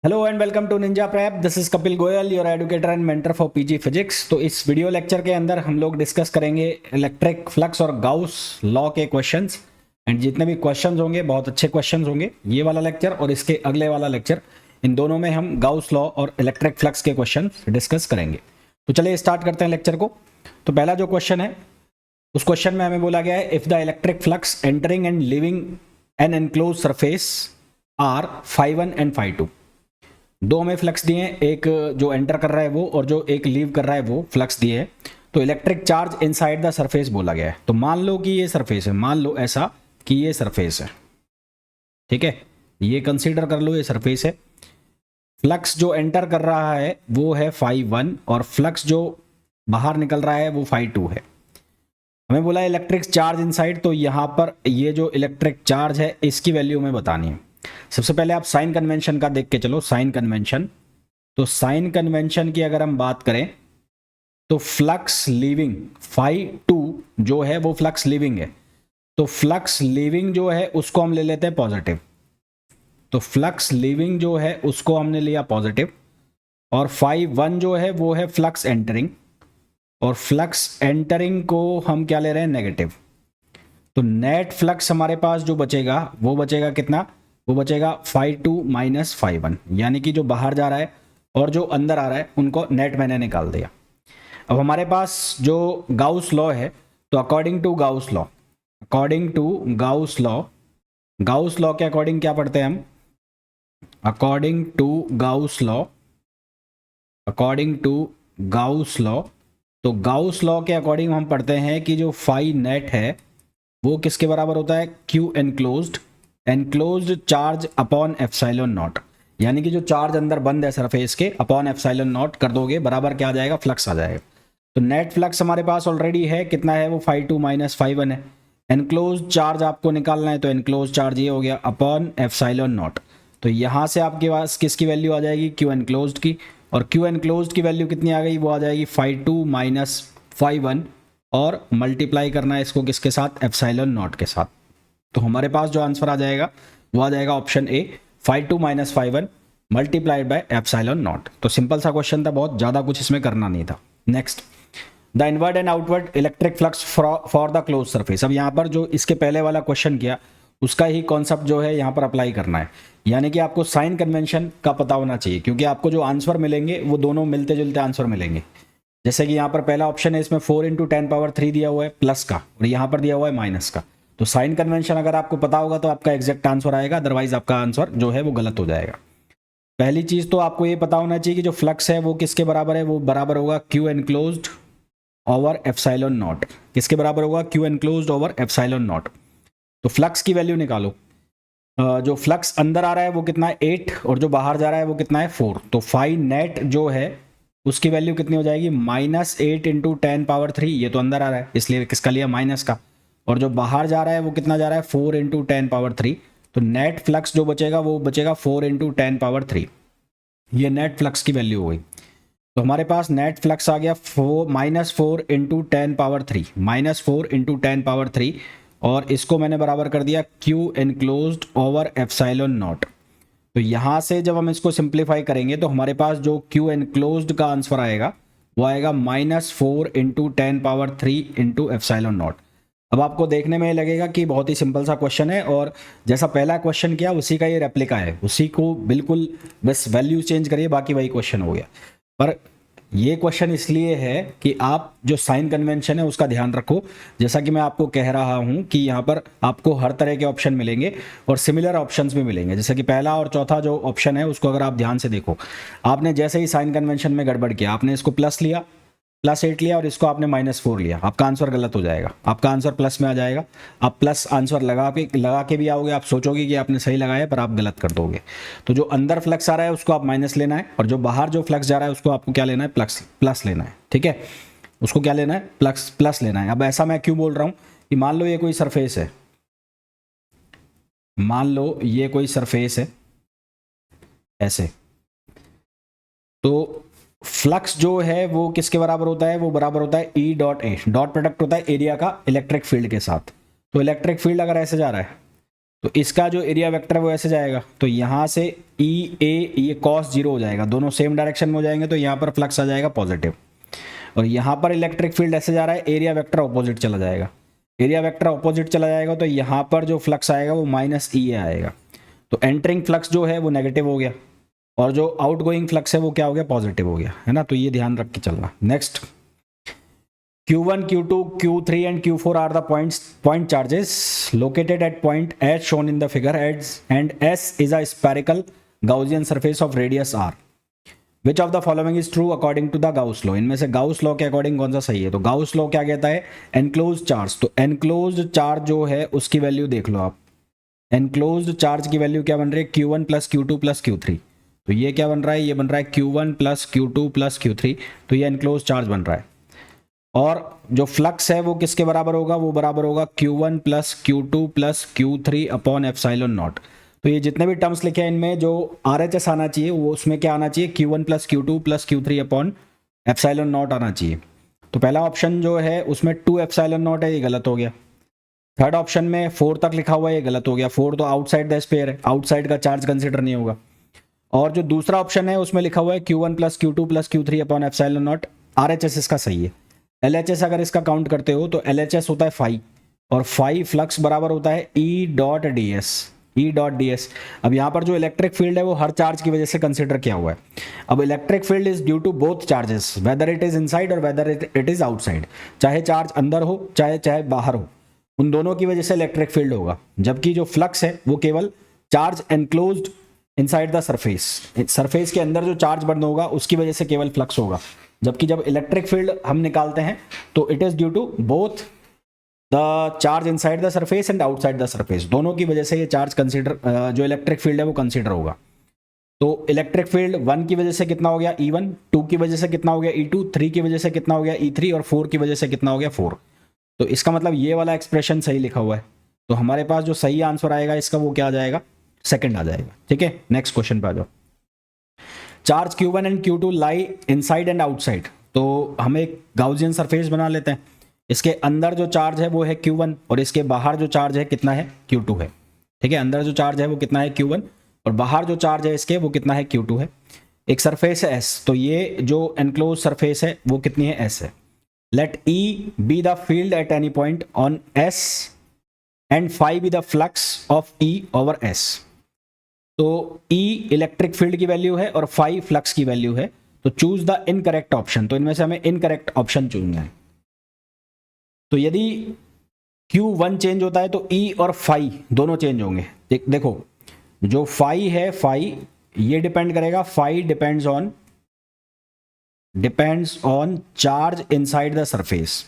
Hello and welcome to Ninja Prep. This is Kapil Goyal, your educator and mentor for PG physics. तो इस video lecture के अंदर हम लोग डिस्कस करेंगे इलेक्ट्रिक फ्लक्स और गाउस लॉ के क्वेश्चंस। एंड जितने भी क्वेश्चंस होंगे बहुत अच्छे क्वेश्चंस होंगे। ये वाला लेक्चर और इसके अगले वाला लेक्चर, इन दोनों में हम गाउस लॉ और इलेक्ट्रिक फ्लक्स के क्वेश्चन डिस्कस करेंगे। तो चलिए स्टार्ट करते हैं लेक्चर को। तो पहला जो क्वेश्चन है, उस क्वेश्चन में हमें बोला गया है if the electric flux entering and leaving an enclose surface are φ1 and φ2। दो हमें फ्लक्स दिए हैं, एक जो एंटर कर रहा है वो और जो एक लीव कर रहा है वो फ्लक्स दिए हैं। तो electric charge inside the surface बोला गया है। तो मान लो कि ये सरफेस है, मान लो ऐसा कि ये सरफेस है, ठीक है, ये कंसीडर कर लो ये सरफेस है। फ्लक्स जो एंटर कर रहा है वो है φ1 और फ्लक्स जो बाहर निकल रहा है वो φ2 है। हमें बोला इलेक्ट्रिक चार्ज इनसाइड, तो यहां पर ये जो इलेक्ट्रिक चार्ज है इसकी वैल्यू हमें बतानी है। सबसे पहले आप साइन कन्वेंशन का देख के चलो, साइन कन्वेंशन। तो साइन कन्वेंशन की अगर हम बात करें तो फ्लक्स लीविंग φ2 जो है वो फ्लक्स लीविंग है। तो फ्लक्स लीविंग जो है उसको हम ले लेते हैं पॉजिटिव। तो फ्लक्स लीविंग जो है उसको हमने लिया पॉजिटिव, और φ1 जो है वो है फ्लक्स एंटरिंग, और फ्लक्स एंटरिंग को हम क्या ले रहे हैं, नेगेटिव। तो नेट फ्लक्स हमारे पास जो बचेगा वो बचेगा कितना, वो बचेगा φ2 माइनस φ1, यानी कि जो बाहर जा रहा है और जो अंदर आ रहा है उनको नेट मैंने निकाल दिया। अब हमारे पास जो गाउस लॉ है, तो according to Gauss law, according to Gauss law, Gauss law के अकॉर्डिंग क्या पढ़ते हैं हम, according to Gauss law, according to Gauss law. तो गाउस लॉ के अकॉर्डिंग हम पढ़ते हैं कि जो फाई नेट है वो किसके बराबर होता है, Q enclosed, enclosed charge upon epsilon not. यानी कि जो चार्ज अंदर बंद है सरफेस के, अपॉन एप्सिलॉन नॉट कर दोगे, बराबर क्या आ जाएगा, फ्लक्स आ जाएगा। तो नेट फ्लक्स हमारे पास ऑलरेडी है, कितना है वो φ2 माइनस φ1 है। एनक्लोज्ड चार्ज आपको निकालना है, तो एनक्लोज्ड चार्ज ये हो गया अपॉन एप्सिलॉन नॉट। तो यहाँ से आपके पास किसकी वैल्यू आ जाएगी, क्यू एनक्लोज्ड की, और क्यू एनक्लोज्ड की वैल्यू कितनी आ गई, वो आ जाएगी φ2 माइनस φ1, और मल्टीप्लाई करना है इसको किसके साथ, एप्सिलॉन नॉट के साथ। तो हमारे पास जो आंसर आ जाएगा वो आ जाएगा option A, φ2 minus φ1 multiplied by epsilon naught. तो सिंपल सा क्वेश्चन था, बहुत ज़्यादा कुछ इसमें करना नहीं था। Next, the inward and outward electric flux for the close surface. अब यहाँ पर जो इसके पहले वाला क्वेश्चन किया उसका ही कॉन्सेप्ट जो है यहाँ पर अप्लाई करना है। यानी कि आपको साइन कन्वेंशन का पता होना चाहिए, क्योंकि आपको जो आंसर मिलेंगे वो दोनों मिलते जुलते आंसर मिलेंगे। जैसे कि यहाँ पर पहला ऑप्शन है, इसमें 4 × 10⁻³ दिया हुआ है प्लस का, और यहाँ पर दिया हुआ है माइनस का। तो साइन कन्वेंशन अगर आपको पता होगा तो आपका एग्जैक्ट आंसर आएगा, अदरवाइज आपका आंसर जो है वो गलत हो जाएगा। पहली चीज तो आपको ये पता होना चाहिए कि जो फ्लक्स है वो किसके बराबर है, वो बराबर होगा Q enclosed over epsilon not. किसके बराबर होगा, Q enclosed over epsilon naught. तो फ्लक्स की वैल्यू निकालो। जो फ्लक्स अंदर आ रहा है वो कितना है, 8, और जो बाहर जा रहा है वो कितना है, 4। तो फाई नेट जो है उसकी वैल्यू कितनी हो जाएगी, -8 × 10⁻³। ये तो अंदर आ रहा है इसलिए किसका लिया, माइनस का, और जो बाहर जा रहा है वो कितना जा रहा है, 4 × 10⁻³। तो नेट फ्लक्स जो बचेगा वो बचेगा 4 × 10⁻³। ये नेट फ्लक्स की वैल्यू हो गई। तो हमारे पास नेट फ्लक्स आ गया -4 × 10⁻³, -4 × 10⁻³, और इसको मैंने बराबर कर दिया Q enclosed over epsilon naught. तो यहाँ से जब हम इसको सिंप्लीफाई करेंगे तो हमारे पास जो क्यू एनक्लोज्ड का आंसर आएगा वो आएगा -4 × 10⁻³ × एप्सिलॉन नॉट। अब आपको देखने में लगेगा कि बहुत ही सिंपल सा क्वेश्चन है, और जैसा पहला क्वेश्चन किया उसी का ये रेप्लिका है, उसी को बिल्कुल बस वैल्यू चेंज करिए, बाकी वही क्वेश्चन हो गया। पर ये क्वेश्चन इसलिए है कि आप जो साइन कन्वेंशन है उसका ध्यान रखो। जैसा कि मैं आपको कह रहा हूं कि यहाँ पर आपको हर तरह के ऑप्शन मिलेंगे और सिमिलर ऑप्शंस भी मिलेंगे। जैसे कि पहला और चौथा जो ऑप्शन है उसको अगर आप ध्यान से देखो, आपने जैसे ही साइन कन्वेंशन में गड़बड़ किया, आपने इसको +8 लिया और इसको आपने -4 लिया, आपका आंसर गलत हो जाएगा, आपका आंसर प्लस में आ जाएगा। आप प्लस आंसर लगा के भी आओगे, आप सोचोगे कि आपने सही लगाया पर आप गलत कर दोगे। तो जो अंदर फ्लक्स आ रहा है उसको आप माइनस लेना है, और जो बाहर जो फ्लक्स जा रहा है उसको आपको क्या लेना है, प्लस लेना है। ठीक है, उसको क्या लेना है, प्लस लेना है। अब ऐसा मैं क्यों बोल रहा हूं कि मान लो ये कोई सरफेस है, मान लो ये कोई सरफेस है ऐसे, तो फ्लक्स जो है वो किसके बराबर होता है, वो बराबर होता है E dot A, dot product होता है एरिया का इलेक्ट्रिक फील्ड के साथ। तो इलेक्ट्रिक फील्ड अगर ऐसे जा रहा है तो इसका जो एरिया वेक्टर है वो ऐसे जाएगा, तो यहाँ से ई ए ये कॉस जीरो हो जाएगा, दोनों सेम डायरेक्शन में हो जाएंगे, तो यहाँ पर फ्लक्स आ जाएगा पॉजिटिव। और यहाँ पर इलेक्ट्रिक फील्ड ऐसे जा रहा है, एरिया वेक्टर ऑपोजिट चला जाएगा, एरिया वेक्टर ऑपोजिट चला जाएगा, तो यहाँ पर जो फ्लक्स आएगा वो माइनस ई आएगा। तो एंटरिंग फ्लक्स जो है वो नेगेटिव हो गया और जो आउटगोइंग फ्लक्स है वो क्या हो गया, पॉजिटिव हो गया, है ना। तो ये ध्यान रख के चलना। Next, Q1, Q2, Q3 and Q4 are the point charges located at point S shown in the figure, and S is a spherical Gaussian surface of radius r. Which of the following is true according to the Gauss law? इनमें से Gauss law के according कौन सा सही है? तो Gauss law क्या कहता है, enclosed charge। तो enclosed charge जो है उसकी वैल्यू देख लो आप, enclosed charge की वैल्यू क्या बन रही है, Q1 plus Q2 plus Q3। तो ये क्या बन रहा है, ये बन रहा है Q1 plus Q2 plus Q3, तो ये enclosed charge बन रहा है। और जो फ्लक्स है वो किसके बराबर होगा, वो बराबर होगा Q1 plus Q2 plus Q3 upon epsilon naught. तो ये जितने भी टर्म्स लिखे हैं इनमें जो RHS आना चाहिए वो उसमें क्या आना चाहिए, Q1 plus Q2 plus Q3 upon epsilon not आना चाहिए। तो पहला ऑप्शन जो है उसमें 2 एप्सिलॉन नॉट है, ये गलत हो गया। थर्ड ऑप्शन में 4 तक लिखा हुआ है, ये गलत हो गया, 4 तो आउटसाइड द स्फीयर है, आउटसाइड का चार्ज कंसिडर नहीं होगा। और जो दूसरा ऑप्शन है उसमें लिखा हुआ है Q1 plus Q2 plus Q3 upon epsilon not, RHS इसका सही है। LHS अगर इसका काउंट करते हो तो LHS होता है फाई, और फाई फ्लक्स बराबर होता है E dot D S, E dot D S. अब यहाँ पर जो इलेक्ट्रिक फील्ड है वो हर चार्ज की वजह से कंसिडर किया हुआ है। अब electric field is due to both charges, whether it is inside और वेदर इट इज आउटसाइड। चाहे चार्ज अंदर हो चाहे बाहर हो, उन दोनों की वजह से इलेक्ट्रिक फील्ड होगा। जबकि जो फ्लक्स है वो केवल charge enclosed inside the surface, surface के अंदर जो चार्ज बर्न होगा उसकी वजह से केवल फ्लक्स होगा। जबकि जब इलेक्ट्रिक फील्ड हम निकालते हैं तो it is due to both the charge inside the surface and outside the surface, दोनों की वजह से ये चार्ज कंसीडर, जो इलेक्ट्रिक फील्ड है वो कंसीडर होगा। तो इलेक्ट्रिक फील्ड 1 की वजह से कितना हो गया E1, 2 की वजह से कितना हो गया E2, 3 की वजह से कितना हो गया E3 और 4 की वजह से कितना हो गया 4। तो इसका मतलब ये वाला एक्सप्रेशन सही लिखा हुआ है। तो हमारे पास जो सही आंसर आएगा इसका वो क्या आ जाएगा, सेकंड आ जाएगा। ठीक है, नेक्स्ट क्वेश्चन पे आ जाओ। Charge Q1 and Q2 lie inside and outside. तो हम एक गाउसियन सरफेस बना लेते हैं, इसके अंदर जो चार्ज है वो है Q1 और इसके बाहर जो चार्ज है कितना है, Q2 है। ठीक है, अंदर जो चार्ज है वो कितना है Q1 और बाहर जो चार्ज है इसके वो कितना है Q2 है। एक सरफेस है S, तो ये जो एनक्लोज सरफेस है वो कितनी है, S है। Let E be the field at any point on S and phi be the flux of E over S। तो E इलेक्ट्रिक फील्ड की वैल्यू है और फाई फ्लक्स की वैल्यू है, तो चूज द इनकरेक्ट ऑप्शन। तो इनमें से हमें इनकरेक्ट ऑप्शन चुनना है। तो यदि Q1 चेंज होता है तो E और फाई दोनों चेंज होंगे। देखो जो फाई है, फाई ये डिपेंड करेगा, phi depends on charge inside the surface,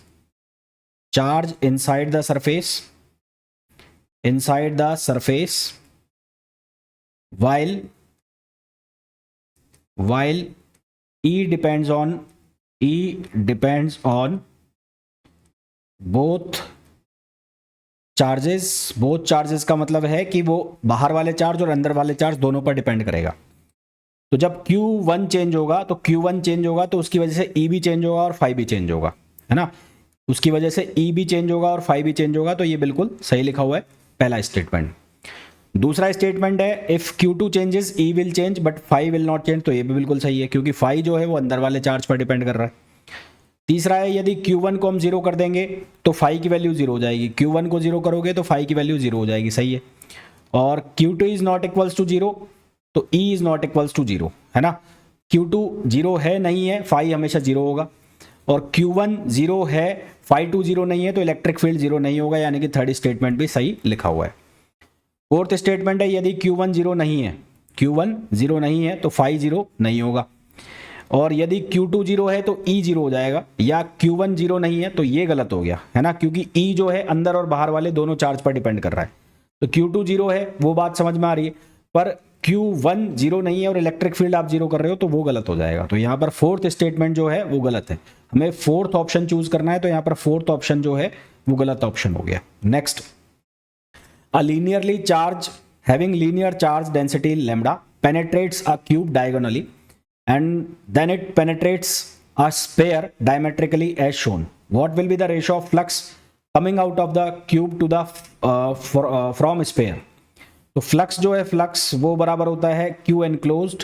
charge inside the surface, while E depends on both charges का मतलब है कि वो बाहर वाले चार्ज और अंदर वाले चार्ज दोनों पर डिपेंड करेगा। तो जब Q1 चेंज होगा तो उसकी वजह से E भी चेंज होगा और फाई भी चेंज होगा, है ना। उसकी वजह से E भी चेंज होगा और फाई भी चेंज होगा, तो ये बिल्कुल सही लिखा हुआ है पहला स्टेटमेंट। दूसरा स्टेटमेंट है if Q2 changes E will change but phi will not change, तो ये भी बिल्कुल सही है क्योंकि फाई जो है वो अंदर वाले चार्ज पर डिपेंड कर रहा है। तीसरा है यदि Q1 को हम 0 कर देंगे तो फाई की वैल्यू 0 हो जाएगी, Q1 को 0 करोगे तो फाई की वैल्यू 0 हो जाएगी, सही है। और Q2 is not equals to 0 तो E is not equals to 0, है ना। Q2 0 है नहीं है, फाई हमेशा 0 होगा, और Q1 0 है, फाई 2 0 नहीं है, तो इलेक्ट्रिक फील्ड 0 नहीं होगा, यानी कि थर्ड स्टेटमेंट भी सही लिखा हुआ है। फोर्थ स्टेटमेंट है यदि Q1 0 नहीं है तो फाई 0 नहीं होगा, और यदि Q2 0 है तो E 0 हो जाएगा, या Q1 0 नहीं है तो ये गलत हो गया, है ना, क्योंकि E जो है अंदर और बाहर वाले दोनों चार्ज पर डिपेंड कर रहा है। तो Q2 0 है वो बात समझ में आ रही है, पर Q1 0 नहीं है और इलेक्ट्रिक फील्ड आप 0 कर रहे हो तो वो गलत हो जाएगा। तो यहाँ पर फोर्थ स्टेटमेंट जो है वो गलत है, हमें फोर्थ ऑप्शन चूज करना है, तो यहाँ पर फोर्थ ऑप्शन जो है वो गलत ऑप्शन हो गया। Next, a linearly charge having linear charge density lambda penetrates a cube diagonally and then it penetrates a sphere diametrically as shown. What will be the ratio of flux coming out of the cube to the from sphere? तो flux जो है flux वो बराबर होता है Q enclosed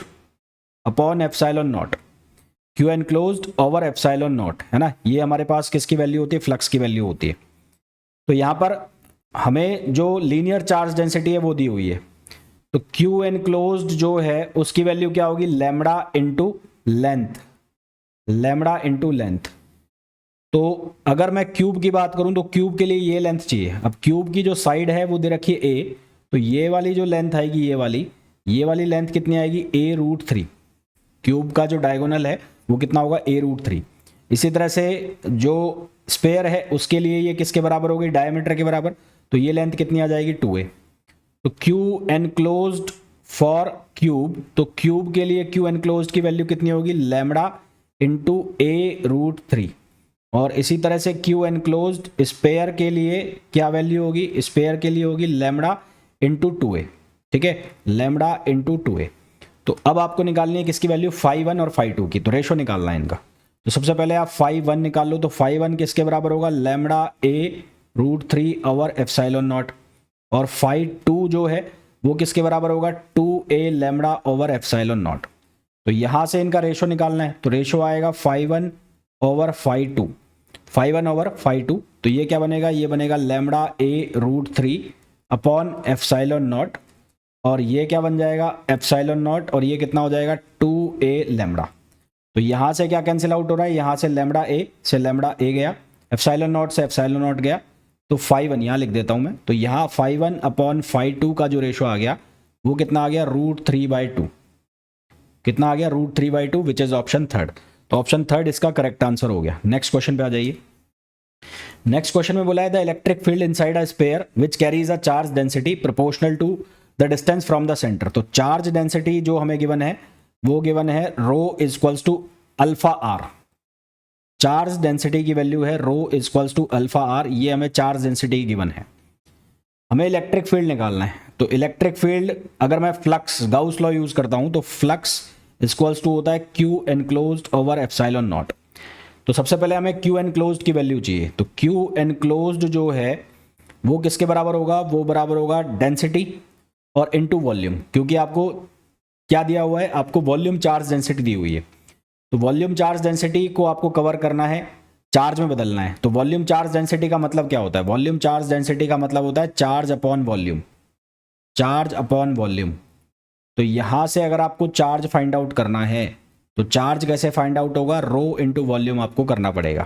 upon epsilon not, Q enclosed over epsilon not, है ना। ये हमारे पास किसकी वैल्यू होती है, फ्लक्स की वैल्यू होती है। तो यहाँ पर हमें जो लीनियर चार्ज डेंसिटी है वो दी हुई है, तो क्यू एनक्लोज्ड जो है उसकी वैल्यू क्या होगी, lambda into length, lambda into length. तो अगर मैं क्यूब की बात करूं तो क्यूब के लिए ये लेंथ चाहिए। अब क्यूब की जो साइड है वो दे रखी है ए, तो ये वाली जो लेंथ आएगी, ये वाली लेंथ कितनी आएगी, a√3। क्यूब का जो डायगोनल है वो कितना होगा, a√3। इसी तरह से जो स्पेयर है उसके लिए ये किसके बराबर होगी, डायमीटर के बराबर, तो ये लेंथ कितनी आ जाएगी, 2a। तो क्यू एनक्लोज्ड फॉर क्यूब, तो क्यूब के लिए क्यू एनक्लोज्ड की वैल्यू कितनी होगी, लैम्बडा इंटू a√3। और इसी तरह से क्यू एनक्लोज्ड स्पेयर के लिए क्या वैल्यू होगी, स्पेयर के लिए होगी लैम्बडा इंटू 2a, ठीक है, लैम्बडा इंटू 2a। तो अब आपको निकालनी है किसकी वैल्यू, φ1 और φ2 की, तो रेशो निकालना है इनका। तो सबसे पहले आप φ1 निकाल लो, तो φ1 किसके बराबर होगा, lambda a√3 over epsilon not, और φ2 जो है वो किसके बराबर होगा, 2a lambda over epsilon naught. तो यहाँ से इनका रेशो निकालना है, तो रेशो आएगा φ1 ओवर φ2, φ1 ओवर φ2। तो ये क्या बनेगा, ये बनेगा lambda a√3 upon epsilon not, और ये क्या बन जाएगा, एप्सिलॉन नॉट, और ये कितना हो जाएगा, 2a लैम्बडा। तो यहाँ से क्या कैंसिल आउट हो रहा है, यहाँ से लैम्बडा a से लैम्बडा a गया, एप्सिलॉन नॉट से एप्सिलॉन नॉट गया, तो φ1 यहाँ लिख देता हूँ मैं। तो यहाँ φ1 अपॉन φ2 का जो रेशो आ गया वो कितना आ गया, √3/2, कितना आ गया, √3/2, विच इज ऑप्शन थर्ड। तो ऑप्शन थर्ड इसका करेक्ट आंसर हो गया। नेक्स्ट क्वेश्चन पे आ जाइए। नेक्स्ट क्वेश्चन में बोला है the electric field inside a sphere which carries a charge density proportional to the distance from the centre. तो चार्ज डेंसिटी जो हमें गिवन है वो गिवन है rho equals to alpha r. Charge density की वैल्यू है rho equals to alpha r, ये हमें चार्ज डेंसिटी गिवन है। हमें इलेक्ट्रिक फील्ड निकालना है, तो इलेक्ट्रिक फील्ड अगर मैं फ्लक्स गाउस लॉ यूज करता हूं तो फ्लक्स इक्वल्स टू होता है Q enclosed over epsilon naught. तो सबसे पहले हमें क्यू एनक्लोज्ड की वैल्यू चाहिए, तो क्यू एनक्लोज्ड जो है वो किसके बराबर होगा, वो बराबर होगा डेंसिटी और इनटू वॉल्यूम, क्योंकि आपको क्या दिया हुआ है, आपको वॉल्यूम चार्ज डेंसिटी दी हुई है। तो वॉल्यूम चार्ज डेंसिटी को आपको कवर करना है, चार्ज में बदलना है। तो वॉल्यूम चार्ज डेंसिटी का मतलब क्या होता है, वॉल्यूम चार्ज डेंसिटी का मतलब होता है charge upon volume, charge upon volume. तो यहां से अगर आपको चार्ज फाइंड आउट करना है तो चार्ज कैसे फाइंड आउट होगा, रो इंटू वॉल्यूम आपको करना पड़ेगा,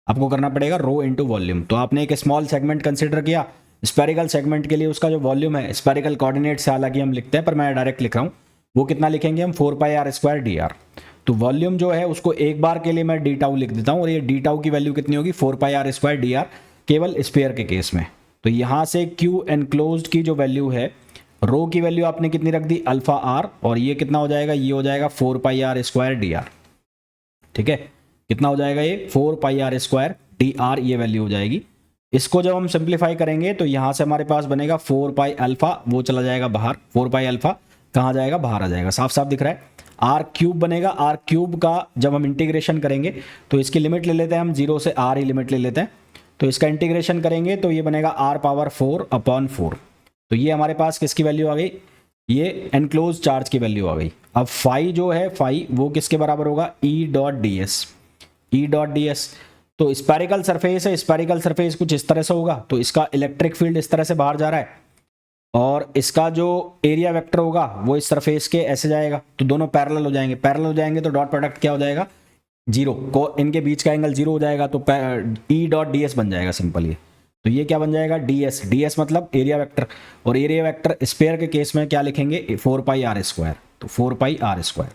आपको करना पड़ेगा रो इंटू वॉल्यूम। तो आपने एक स्मॉल सेगमेंट कंसिडर किया, स्पेरिकल सेगमेंट के लिए उसका जो वॉल्यूम है स्पेरिकल कोऑर्डिनेट से हालांकि हम लिखते हैं, पर मैं डायरेक्ट लिख रहा हूँ, वो कितना लिखेंगे हम, 4πr² dr। तो वॉल्यूम जो है उसको एक बार के लिए मैं डी टाउ लिख देता हूँ, और ये डी टाउ की वैल्यू कितनी होगी, 4πr² dr, केवल स्पेयर के केस में। तो यहाँ से क्यू एनक्लोज्ड की जो वैल्यू है, रो की वैल्यू आपने कितनी रख दी, अल्फा आर, और ये कितना हो जाएगा, ये हो जाएगा 4πr² dr, ठीक है, कितना हो जाएगा ये 4πr² dr, ये वैल्यू हो जाएगी। इसको जब हम सिंप्लीफाई करेंगे तो यहां से हमारे पास बनेगा 4π अल्फा, वो चला जाएगा बाहर, 4π अल्फा कहाँ जाएगा, बाहर आ जाएगा, साफ साफ दिख रहा है। आर क्यूब बनेगा, आर क्यूब का जब हम इंटीग्रेशन करेंगे तो इसकी लिमिट ले लेते हैं हम, 0 से आर ही लिमिट ले लेते हैं। तो इसका इंटीग्रेशन करेंगे तो ये बनेगा r⁴/4। तो ये हमारे पास किसकी वैल्यू आ गई, ये एनक्लोज चार्ज की वैल्यू आ गई। अब फाई जो है, फाई वो किसके बराबर होगा, E.ds, E.ds। तो स्पेरिकल सरफेस है, स्पेरिकल सरफेस कुछ इस तरह से होगा, तो इसका इलेक्ट्रिक फील्ड इस तरह से बाहर जा रहा है, और इसका जो एरिया वेक्टर होगा वो इस सरफेस के ऐसे जाएगा, तो दोनों पैरेलल हो जाएंगे, पैरेलल हो जाएंगे तो डॉट प्रोडक्ट क्या हो जाएगा, 0, को इनके बीच का एंगल 0 हो जाएगा, तो E.ds बन जाएगा सिंपल ये। तो ये क्या बन जाएगा, ds मतलब एरिया वेक्टर, और एरिया वेक्टर स्पेयर के केस में क्या लिखेंगे, 4πr², तो 4πr²।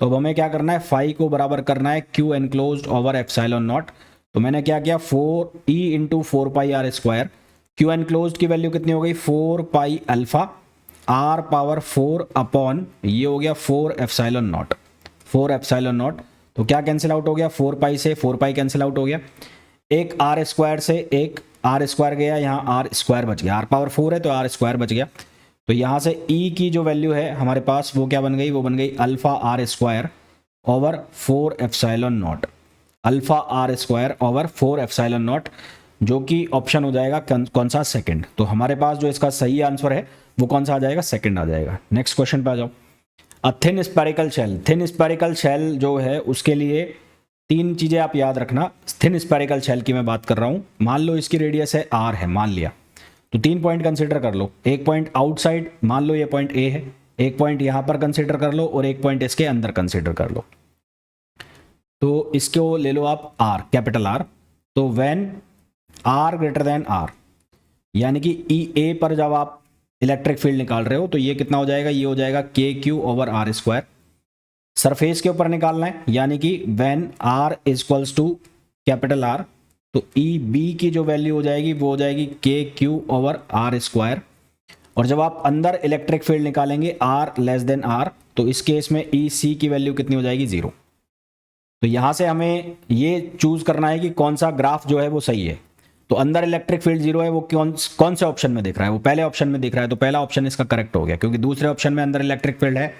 तो अब हमें क्या करना है, फाई को बराबर करना है Q enclosed over epsilon naught. तो मैंने क्या किया, 4e into 4πr², Q enclosed की वैल्यू कितनी हो गई, 4π अल्फा r⁴ अपॉन ये हो गया 4 एप्सिलॉन नॉट, 4 एप्सिलॉन नॉट। तो क्या कैंसिल आउट हो गया, 4π से 4π कैंसिल आउट हो गया, एक r² से एक r² गया, यहाँ r² बच गया, r⁴ है तो r² बच गया। तो यहाँ से e की जो वैल्यू है हमारे पास वो क्या बन गई, वो बन गई alpha r² over 4 epsilon not, alpha r² over 4 epsilon not. जो कि ऑप्शन हो जाएगा कौन सा, सेकंड। तो हमारे पास जो इसका सही आंसर है वो कौन सा आ जाएगा, सेकंड आ जाएगा। नेक्स्ट क्वेश्चन पे आ जाओ। A thin spherical shell, thin spherical shell जो है उसके लिए तीन चीजें आप याद रखना। थिन स्पेरिकल शेल की मैं बात कर रहा हूं। मान लो इसकी रेडियस है आर है, मान लिया, तो 3 पॉइंट कंसिडर कर लो। एक पॉइंट आउटसाइड, मान लो ये पॉइंट ए है, एक पॉइंट यहां पर कंसिडर कर लो और एक पॉइंट इसके अंदर कंसिडर कर लो। तो इसको ले लो आप आर, कैपिटल आर। तो when R greater than R, यानी कि ई ए पर जब आप इलेक्ट्रिक फील्ड निकाल रहे हो तो ये कितना हो जाएगा, ये हो जाएगा k q over R square. Surface के ऊपर निकालना है, यानी कि when R is equals to capital R, तो ई बी की जो वैल्यू हो जाएगी वो हो जाएगी के क्यू ओवर आर स्क्वायर। और जब आप अंदर इलेक्ट्रिक फील्ड निकालेंगे आर लेस देन आर, तो इस केस में ई सी की वैल्यू कितनी हो जाएगी, 0। तो यहां से हमें ये चूज करना है कि कौन सा ग्राफ जो है वो सही है। तो अंदर इलेक्ट्रिक फील्ड 0 है, वो कौन से ऑप्शन में दिख रहा है, वो पहले ऑप्शन में दिख रहा है, तो पहला ऑप्शन इसका करेक्ट हो गया, क्योंकि दूसरे ऑप्शन में अंदर इलेक्ट्रिक फील्ड है।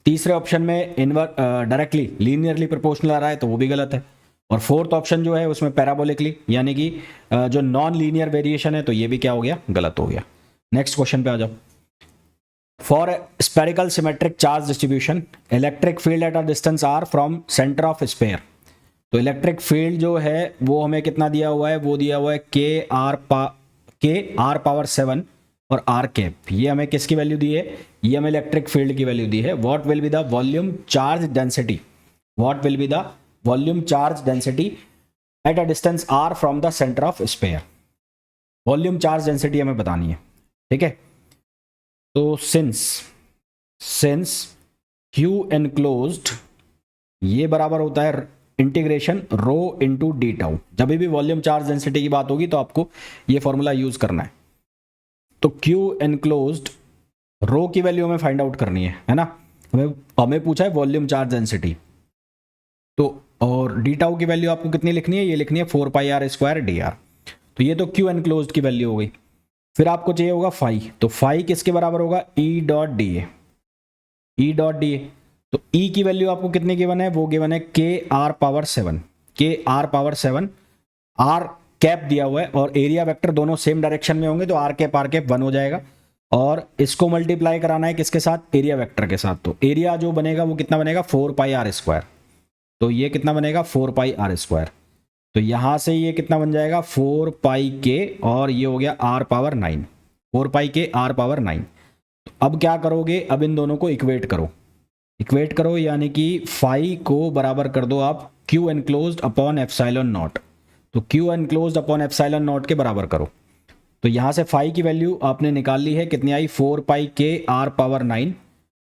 तीसरे ऑप्शन में डायरेक्टली लीनियरली प्रोपोर्शनल आ रहा है, तो वो भी गलत है। और फोर्थ ऑप्शन जो है उसमें पैराबोलिकली, यानी कि जो नॉन लीनियर वेरिएशन है, तो ये भी क्या हो गया, गलत हो गया। नेक्स्ट क्वेश्चन पे आ जाओ। For spherical symmetric charge distribution, electric field at a distance R from centre of sphere. तो इलेक्ट्रिक फील्ड जो है वो हमें कितना दिया हुआ है, वो दिया हुआ है के आर पावर 7 और आर कैप। ये हमें किसकी वैल्यू दी है, ये हमें इलेक्ट्रिक फील्ड की वैल्यू दी है। What will be the volume charge density, what will be the volume charge density at a distance R from the centre of sphere. Volume charge density हमें बतानी है, ठीक है। तो सिंस क्यू एनक्लोज्ड ये बराबर होता है इंटीग्रेशन रो इनटू डी टाउ। जब भी वॉल्यूम चार्ज डेंसिटी की बात होगी तो आपको ये फॉर्मूला यूज करना है। तो क्यू एनक्लोज्ड, रो की वैल्यू हमें फाइंड आउट करनी है ना, हमें पूछा है वॉल्यूम चार्ज डेंसिटी। तो और डी टाउ की वैल्यू आपको कितनी लिखनी है, ये लिखनी है 4 पाई आर स्क्वायर डी आर। तो ये तो क्यू एनक्लोज्ड की वैल्यू हो गई। फिर आपको चाहिए होगा फाई, तो फाई किसके बराबर होगा, E dot D A, E dot D A. तो ई की वैल्यू आपको कितने गिवन है, वो गिवन है के आर पावर 7, के आर पावर 7, आर कैप दिया हुआ है और एरिया वेक्टर दोनों सेम डायरेक्शन में होंगे, तो आर कैप 1 हो जाएगा। और इसको मल्टीप्लाई कराना है किसके साथ, एरिया वेक्टर के साथ। तो एरिया जो बनेगा वो कितना बनेगा, 4 पाई आर स्क्वायर। तो ये कितना बनेगा, 4 पाई आर स्क्वायर। तो यहां से ये कितना बन जाएगा, 4 पाई के, और ये हो गया आर पावर 9, 4 पाई के आर पावर 9। तो अब क्या करोगे, अब इन दोनों को इक्वेट करो, इक्वेट करो, यानी कि फाई को बराबर कर दो आप q enclosed upon epsilon naught. तो q enclosed upon epsilon naught के बराबर करो। तो यहां से फाई की वैल्यू आपने निकाल ली है, कितनी आई, 4 पाई के आर पावर 9,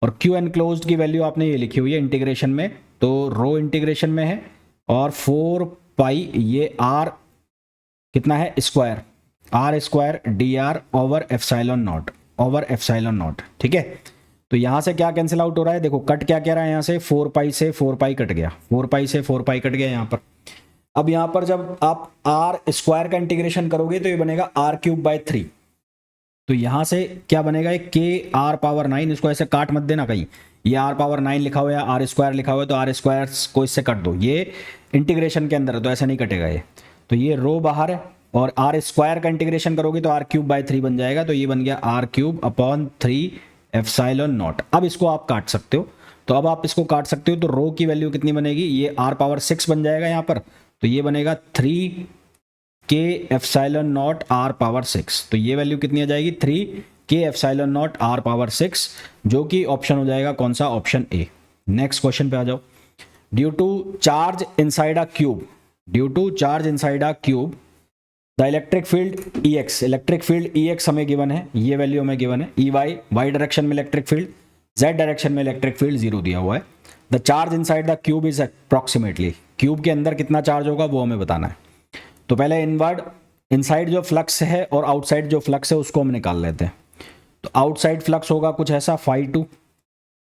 और क्यू एनक्लोज्ड की वैल्यू आपने ये लिखी हुई है इंटीग्रेशन में, तो रो इंटीग्रेशन में है, और 4 पाई ये आर कितना है, square, R square d R over epsilon naught, over epsilon naught, ठीक है। तो यहां से क्या कैंसिल आउट हो रहा है, देखो कट क्या कह रहा है, यहां से 4 पाई से 4 पाई कट गया, 4 पाई से 4 पाई कट गया यहां पर। अब यहां पर जब आप आर स्क्वायर का इंटीग्रेशन करोगे तो ये बनेगा आर क्यूब बाय 3। तो यहां से क्या बनेगा, के आर पावर 9, इसको ऐसे काट मत देना कहीं, ये आर पावर 9 लिखा हुआ है, आर स्क्वायर लिखा हुआ है, तो आर स्क्वायर को इससे कट दो, ये इंटीग्रेशन के अंदर है तो ऐसा नहीं कटेगा ये। तो ये रो बाहर है, और आर स्क्वायर का इंटीग्रेशन करोगे तो आर क्यूब बाय 3 बन जाएगा। तो ये बन गया R cube upon 3 epsilon naught. अब इसको आप काट सकते हो, तो अब आप इसको काट सकते हो, तो रो की वैल्यू कितनी बनेगी, ये आर पावर 6 बन जाएगा यहाँ पर, तो ये बनेगा 3 के एप्सिलॉन नॉट आर पावर 6। तो ये वैल्यू कितनी आ जाएगी, 3 के एप्सिलॉन नॉट आर पावर 6, जो कि ऑप्शन हो जाएगा कौन सा, ऑप्शन ए। नेक्स्ट क्वेश्चन पे आ जाओ। Due to charge inside a cube, due to charge inside a cube the electric field E x, electric field E x हमें गिवन है, ये वैल्यू हमें गिवन है। ई वाई, वाई डायरेक्शन में electric field, z direction में electric field 0 दिया हुआ है। The charge inside the cube is approximately, cube के अंदर कितना चार्ज होगा वो हमें बताना है। तो पहले इनवर्ड, इनसाइड जो फ्लक्स है और आउटसाइड जो फ्लक्स है उसको हम निकाल लेते हैं। तो आउटसाइड फ्लक्स होगा कुछ ऐसा φ2,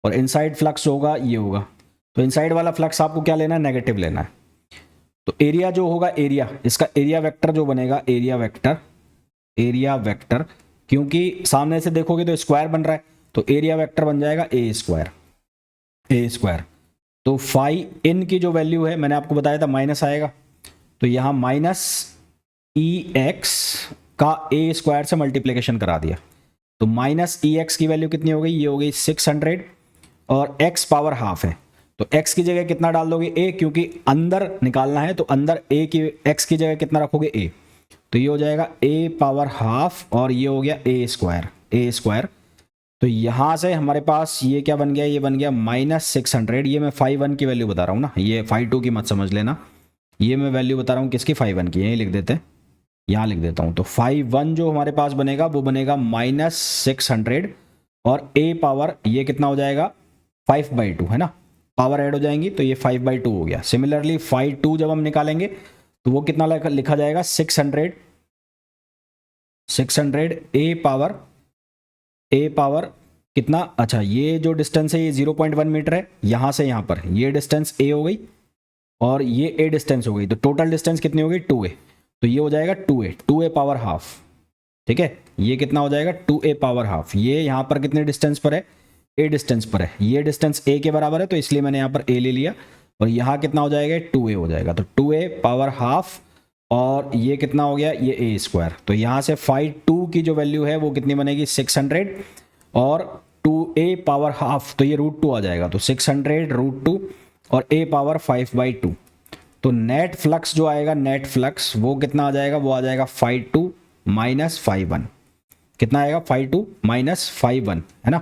और इनसाइड फ्लक्स होगा ये होगा। तो इनसाइड वाला फ्लक्स आपको क्या लेना है, नेगेटिव लेना है। तो एरिया जो होगा, एरिया, इसका एरिया वेक्टर जो बनेगा, एरिया वेक्टर, एरिया वेक्टर, क्योंकि सामने से देखोगे तो स्क्वायर बन रहा है, तो एरिया वेक्टर बन जाएगा ए स्क्वायर, ए स्क्वायर। तो फाई इन की जो वैल्यू है मैंने आपको बताया था माइनस आएगा, तो यहां माइनस ई एक्स का ए स्क्वायर से मल्टीप्लिकेशन करा दिया, तो माइनस ई एक्स की वैल्यू कितनी हो गई, ये हो गई 600 और x पावर हाफ है, तो x की जगह कितना डाल दोगे a, क्योंकि अंदर निकालना है तो अंदर a की x की जगह कितना रखोगे a, तो ये हो जाएगा a पावर हाफ और ये हो गया a स्क्वायर। तो यहाँ से हमारे पास ये क्या बन गया, ये बन गया -600। ये मैं 5 की वैल्यू बता रहा हूँ ना, ये 5 की मत समझ लेना, ये मैं वैल्यू बता रहा हूँ किसकी, 5 की, यहीं लिख देते हैं, यहाँ लिख देता हूँ। तो 5 जो हमारे पास बनेगा वो बनेगा -600 और a पावर ये कितना हो जाएगा 5/2 है ना, पावर ऐड हो जाएंगी तो ये 5/2 हो गया। सिमिलरली 5/2 जब हम निकालेंगे तो वो कितना लिखा जाएगा 600 a पावर कितना, अच्छा ये जो डिस्टेंस है ये 0.1 मीटर है, यहाँ से यहाँ पर ये डिस्टेंस a हो गई और ये a डिस्टेंस हो गई, तो टोटल डिस्टेंस कितनी हो गई 2a, तो ये हो जाएगा 2a पावर हाफ। ठीक है, ये कितना हो जाएगा 2a पावर हाफ। ये यहाँ पर कितने डिस्टेंस पर है, a डिस्टेंस पर है, ये डिस्टेंस a के बराबर है तो इसलिए मैंने यहाँ पर a ले लिया, और यहाँ कितना हो जाएगा 2a हो जाएगा, तो 2a पावर हाफ और ये कितना हो गया, ये a स्क्वायर। तो यहाँ से 5/2 की जो वैल्यू है वो कितनी बनेगी 600 और 2a पावर हाफ, तो ये √2 आ जाएगा, तो 600 √2 और a पावर 5/2। तो नेट फ्लक्स जो आएगा, नेट फ्लक्स वो कितना आ जाएगा, वो आ जाएगा 5/2 - 5/1, कितना आएगा 5/2 - 5/1 है ना।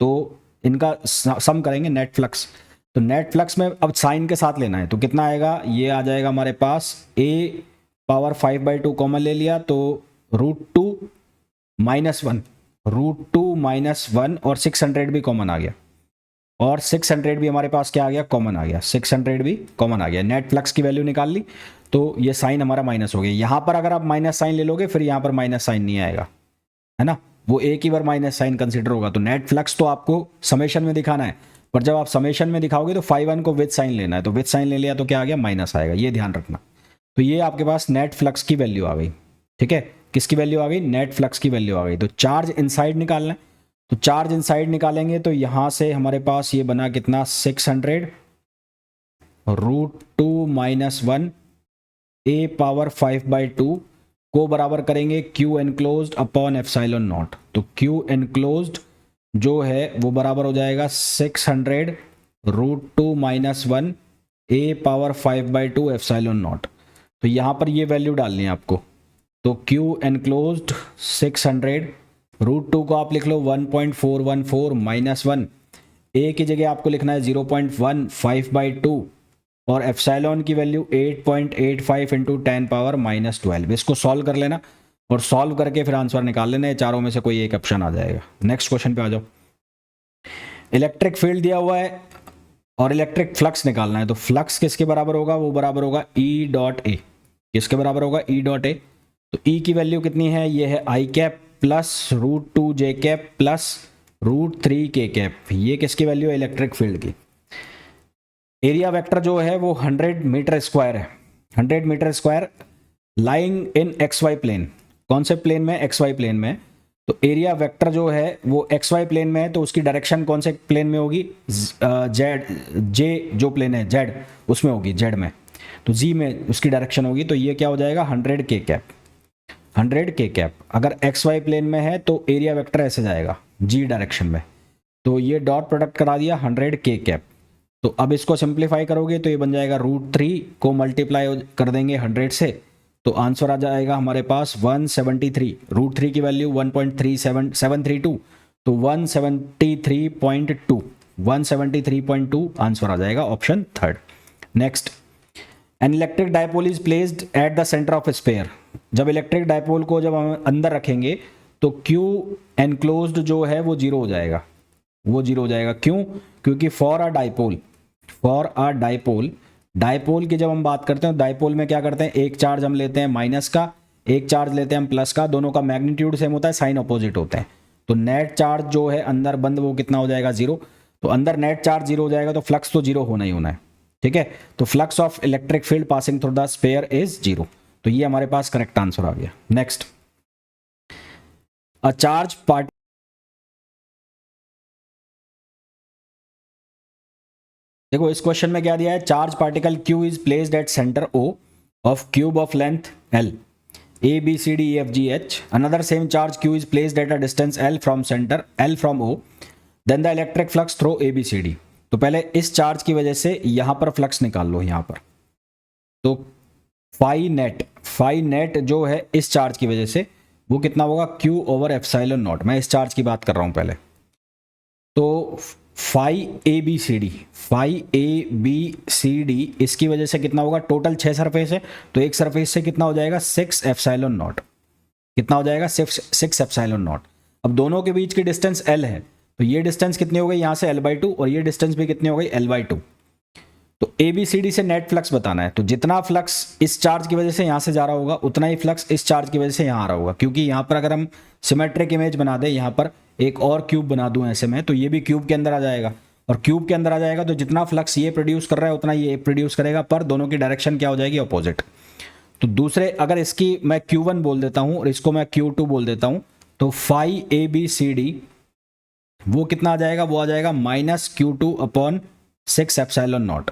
तो इनका सम करेंगे नेट फ्लक्स, तो नेट फ्लक्स में अब साइन के साथ लेना है, तो कितना आएगा, ये आ जाएगा हमारे पास a पावर 5/2 कॉमन ले लिया तो √2 - 1 और 600 भी कॉमन आ गया, और 600 भी हमारे पास क्या आ गया, कॉमन आ गया, 600 भी कॉमन आ गया। नेट फ्लक्स की वैल्यू निकाल ली तो ये साइन हमारा माइनस हो गया। यहाँ पर अगर आप माइनस साइन ले लोगे फिर यहाँ पर माइनस साइन नहीं आएगा है ना, वो एक ही बार माइनस साइन कंसिडर होगा। तो नेट फ्लक्स तो आपको समेशन में दिखाना है, पर जब आप समेशन में दिखाओगे तो 5/1 को विद साइन लेना है, तो विद साइन ले लिया तो क्या आ गया, माइनस आएगा, ये ध्यान रखना। तो ये आपके पास नेट फ्लक्स की वैल्यू आ गई। ठीक है, किसकी वैल्यू आ गई, नेट फ्लक्स की वैल्यू आ गई। तो चार्ज इनसाइड निकालना है, तो चार्ज इनसाइड निकालेंगे तो यहां से हमारे पास ये बना कितना 600 √2 - 1 a पावर 5/2 को बराबर करेंगे Q enclosed upon epsilon naught. तो Q एनक्लोज्ड जो है वो बराबर हो जाएगा 600 √2 - 1 a पावर 5/2 एप्सिलॉन नॉट। तो यहाँ पर ये वैल्यू डालनी है आपको, तो Q एनक्लोज्ड 600 √2 को आप लिख लो 1.414 - 1, a की जगह आपको लिखना है 0.1 और एप्सिलॉन की वैल्यू 8.85 इंटू 10 पावर -12। इसको सॉल्व कर लेना और सॉल्व करके फिर आंसर निकाल लेना, ये चारों में से कोई एक ऑप्शन आ जाएगा। नेक्स्ट क्वेश्चन पे आ जाओ। इलेक्ट्रिक फील्ड दिया हुआ है और इलेक्ट्रिक फ्लक्स निकालना है, तो फ्लक्स किसके बराबर होगा, वो बराबर होगा E.A। किसके बराबर होगा, E.A। तो E की वैल्यू कितनी है, ये है I cap plus √2J cap plus √3K cap. ये किसकी वैल्यू है, इलेक्ट्रिक फील्ड की। एरिया वेक्टर जो है वो 100 मीटर स्क्वायर है, 100 metre square lying in XY plane. कौन से प्लेन में, XY प्लेन में। तो एरिया वेक्टर जो है वो XY प्लेन में है, तो उसकी डायरेक्शन कौन से प्लेन में होगी, J जो प्लेन है Z उसमें होगी, Z में, तो G में उसकी डायरेक्शन होगी। तो ये क्या हो जाएगा 100K कैप, 100K कैप। अगर XY प्लेन में है तो एरिया वेक्टर ऐसे जाएगा G डायरेक्शन में, तो ये डॉट प्रोडक्ट करा दिया 100K कैप। तो अब इसको सिंप्लीफाई करोगे तो ये बन जाएगा √3 को मल्टीप्लाई कर देंगे 100 से, तो आंसर आ जाएगा हमारे पास 173। √3 की वैल्यू 1.3732, तो 173.2 आंसर आ जाएगा option third. Next, an electric dipole is placed at the centre of sphere. जब इलेक्ट्रिक डायपोल को जब हम अंदर रखेंगे तो Q एनक्लोज्ड जो है वो जीरो हो जाएगा, वो जीरो हो जाएगा। क्यों, क्योंकि फॉर अ डायपोल, डायपोल की जब हम बात करते हैं, डायपोल में क्या करते हैं, एक चार्ज हम लेते हैं माइनस का, एक चार्ज लेते हैं हम प्लस का, दोनों का मैग्नीट्यूड सेम होता है, साइन अपोजिट होते हैं। तो नेट चार्ज जो है अंदर बंद वो कितना हो जाएगा, जीरो। तो अंदर नेट चार्ज जीरो हो जाएगा तो फ्लक्स तो जीरो होना ही होना है। ठीक है, तो flux of electric field passing through the sphere is zero. तो ये हमारे पास करेक्ट आंसर आ गया। नेक्स्ट, अ चार्ज पार्ट, देखो इस क्वेश्चन में क्या दिया है, charge particle Q is placed at centre O of cube of length L A B C D E F G H. Another same charge Q is placed at a distance L from center L from O. Then the electric flux through A B C D. तो पहले इस charge की वजह से यहां पर flux निकाल लो यहां पर। तो फाई नेट जो है इस चार्ज की वजह से वो कितना होगा Q ओवर एप्सिलॉन नॉट। मैं इस चार्ज की बात कर रहा हूं पहले। तो phi A B C D इसकी वजह से कितना होगा, टोटल 6 सरफेस है तो एक सरफेस से कितना हो जाएगा 6 एप्सिलॉन नॉट। कितना हो जाएगा 6 एप्सिलॉन नॉट। अब दोनों के बीच की डिस्टेंस L है तो ये डिस्टेंस कितनी हो गई यहाँ से L/2 और ये डिस्टेंस भी कितनी हो गई L/2। तो ABCD से नेट फ्लक्स बताना है। तो जितना फ्लक्स इस चार्ज की वजह से यहाँ से जा रहा होगा उतना ही फ्लक्स इस चार्ज की वजह से यहाँ आ रहा होगा, क्योंकि यहाँ पर अगर हम सिमेट्रिक इमेज बना दें, यहाँ पर एक और क्यूब बना दूं ऐसे में, तो ये भी क्यूब के अंदर आ जाएगा और क्यूब के अंदर आ जाएगा तो जितना फ्लक्स ये प्रोड्यूस कर रहा है उतना ये प्रोड्यूस करेगा, पर दोनों की डायरेक्शन क्या हो जाएगी, अपोजिट। तो दूसरे अगर इसकी मैं Q1 बोल देता हूँ और इसको मैं Q2 बोल देता हूँ तो फाई ABCD वो कितना आ जाएगा, वो आ जाएगा -Q2/6 एप्सिलॉन नॉट।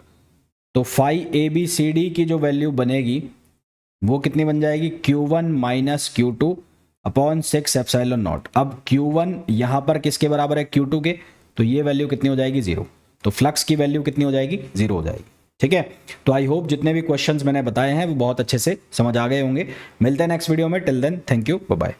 तो फाई ABCD की जो वैल्यू बनेगी वो कितनी बन जाएगी, Q1 - Q2/6 एप्सिलॉन नॉट। अब Q1 यहाँ पर किसके बराबर है, Q2 के, तो ये वैल्यू कितनी हो जाएगी 0। तो फ्लक्स की वैल्यू कितनी हो जाएगी, 0 हो जाएगी। ठीक है, तो आई होप जितने भी क्वेश्चंस मैंने बताए हैं वो बहुत अच्छे से समझ आ गए होंगे। मिलते हैं नेक्स्ट वीडियो में, till then thank you, bye bye.